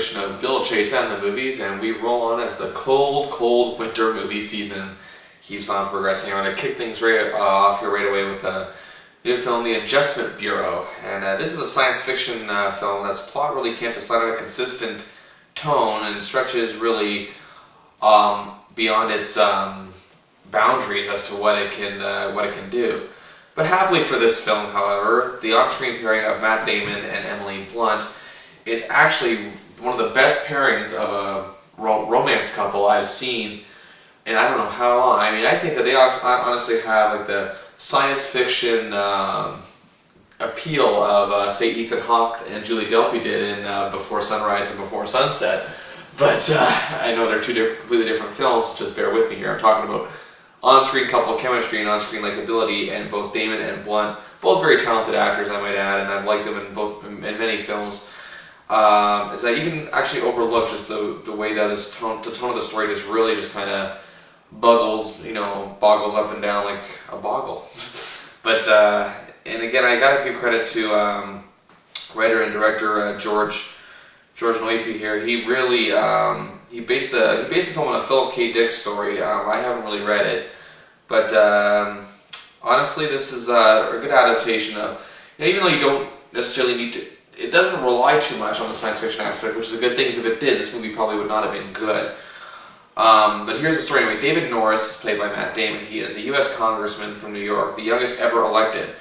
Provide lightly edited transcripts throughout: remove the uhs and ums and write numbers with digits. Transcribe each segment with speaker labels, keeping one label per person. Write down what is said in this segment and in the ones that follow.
Speaker 1: tradition of Bill Chase and the movies, and we roll on as the cold winter movie season keeps on progressing. I'm going to kick things right off here right away with a new film, The Adjustment Bureau. And this is a science fiction film that's plot really can't decide on a consistent tone and stretches really beyond its boundaries as to what it can do. But happily for this film, however, the on-screen pairing of Matt Damon and Emily Blunt is actually one of the best pairings of a romance couple I've seen in I don't know how long. I mean, I think that they honestly have like the science fiction appeal of, say, Ethan Hawke and Julie Delpy did in Before Sunrise and Before Sunset. But I know they're two completely different films, just bear with me here. I'm talking about on-screen couple chemistry and on-screen likability, and both Damon and Blunt, both very talented actors, I might add, and I've liked them in many films. Is that you can actually overlook just the way that the tone of the story just really just kind of boggles up and down like a boggle. But and again, I gotta give credit to writer and director George Noisy here. He really he based the film on a Philip K. Dick story. I haven't really read it, but honestly, this is a good adaptation of. Even though you don't necessarily need to, it doesn't rely too much on the science fiction aspect, which is a good thing. Because if it did, this movie probably would not have been good. But here's the story anyway. David Norris is played by Matt Damon. He is a U.S. congressman from New York, the youngest ever elected,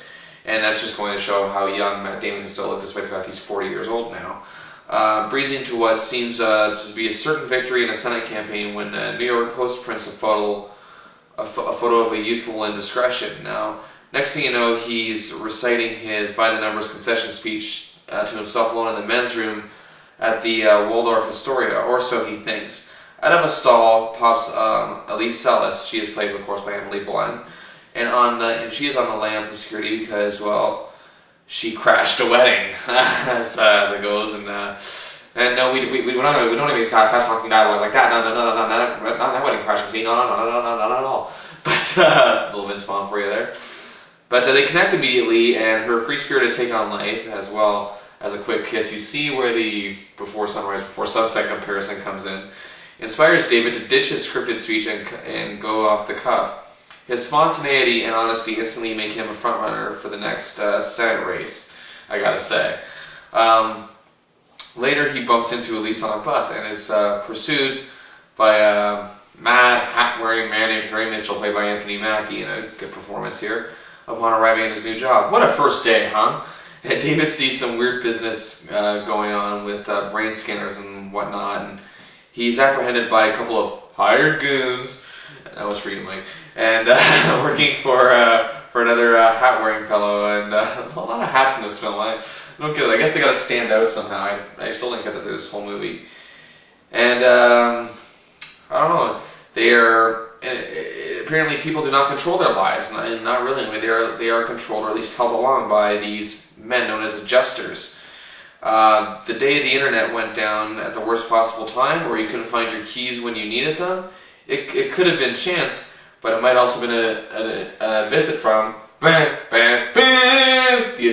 Speaker 1: and that's just going to show how young Matt Damon can still look, despite the fact he's 40 years old now. Breezing to what seems to be a certain victory in a Senate campaign when New York Post prints a photo of a youthful indiscretion. Now, next thing you know, he's reciting his by-the-numbers concession speech to himself alone in the men's room at the Waldorf Astoria, or so he thinks. Out of a stall pops Elise Sellis. She is played, of course, by Emily Blunt, and she is on the lam from security because, well, she crashed a wedding, as it goes, and no, we don't even fast talking dialogue like that. No, not that wedding crashing scene. No, not at all. But a little Vince Vaughn for you there. But they connect immediately, and her free-spirited take on life, as well as a quick kiss. You see where the Before Sunrise, Before Sunset comparison comes in. Inspires David to ditch his scripted speech and go off the cuff. His spontaneity and honesty instantly make him a frontrunner for the next Senate race, I gotta say. Later, he bumps into Elise on a bus and is pursued by a mad, hat-wearing man named Harry Mitchell, played by Anthony Mackie, in a good performance here, upon arriving at his new job. What a first day, huh? And David sees some weird business going on with brain scanners and whatnot, and he's apprehended by a couple of hired goons. That was for you, Mike. And working for another hat-wearing fellow, and a lot of hats in this film. I don't get it. I guess they got to stand out somehow. I still didn't get that through this whole movie. And I don't know. They are apparently people do not control their lives. Not really. Anyway, they are controlled, or at least held along, by these men known as adjusters. The day the internet went down at the worst possible time, where you couldn't find your keys when you needed them, it could have been chance, but it might also have been a visit from the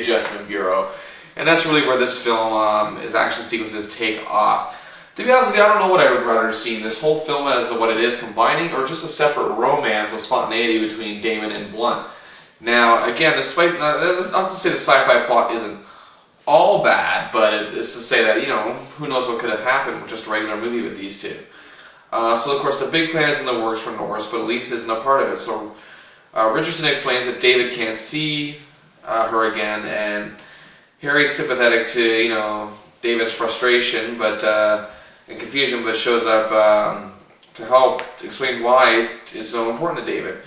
Speaker 1: Adjustment Bureau. And that's really where this film, his action sequences take off. To be honest with you, I don't know what I would rather see, this whole film as what it is combining, or just a separate romance of spontaneity between Damon and Blunt. Now, again, despite, not to say the sci-fi plot isn't all bad, but it's to say that, who knows what could have happened with just a regular movie with these two. So, of course, the big plan is in the works for Norris, but Elise isn't a part of it. So, Richardson explains that David can't see her again, and Harry's sympathetic to, David's frustration and confusion, but shows up to help to explain why it is so important to David.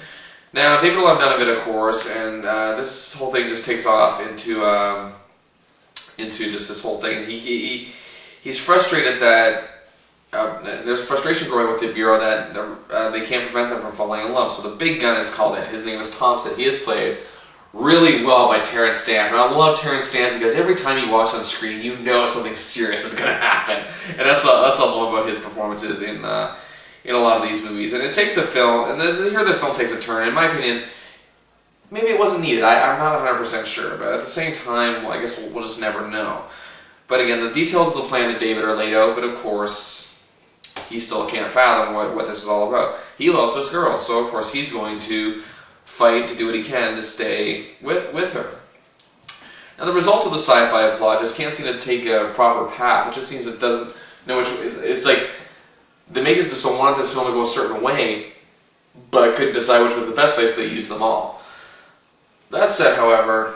Speaker 1: Now, David will have none of it, of course, and this whole thing just takes off into just this whole thing. He's frustrated that there's frustration growing with the Bureau that they can't prevent them from falling in love. So the big gun is called in. His name is Thompson. He is played really well by Terrence Stamp. And I love Terrence Stamp because every time he walks on screen, you know something serious is going to happen. And that's what I love about his performances in a lot of these movies. And it takes a film, and here the film takes a turn. In my opinion, maybe it wasn't needed. I'm not 100% sure. But at the same time, well, I guess we'll just never know. But again, the details of the plan to David are laid out, but of course, he still can't fathom what this is all about. He loves this girl, so of course he's going to fight to do what he can to stay with her. Now the results of the sci-fi plot just can't seem to take a proper path. It just seems it doesn't know which. It's like the makers just don't want this film to go a certain way, but couldn't decide which was the best way, so they used them all. That said, however,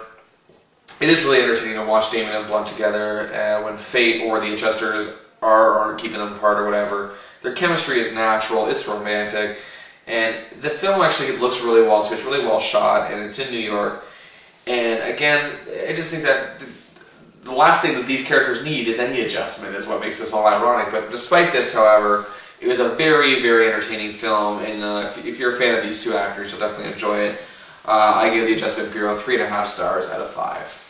Speaker 1: it is really entertaining to watch Damon and Blunt together when fate or the adjusters aren't keeping them apart or whatever. Their chemistry is natural, it's romantic, and the film actually looks really well too. It's really well shot, and it's in New York. And again, I just think that the last thing that these characters need is any adjustment, is what makes this all ironic. But despite this, however, it was a very, very entertaining film, and if you're a fan of these two actors, you'll definitely enjoy it. I give The Adjustment Bureau 3.5 stars out of 5.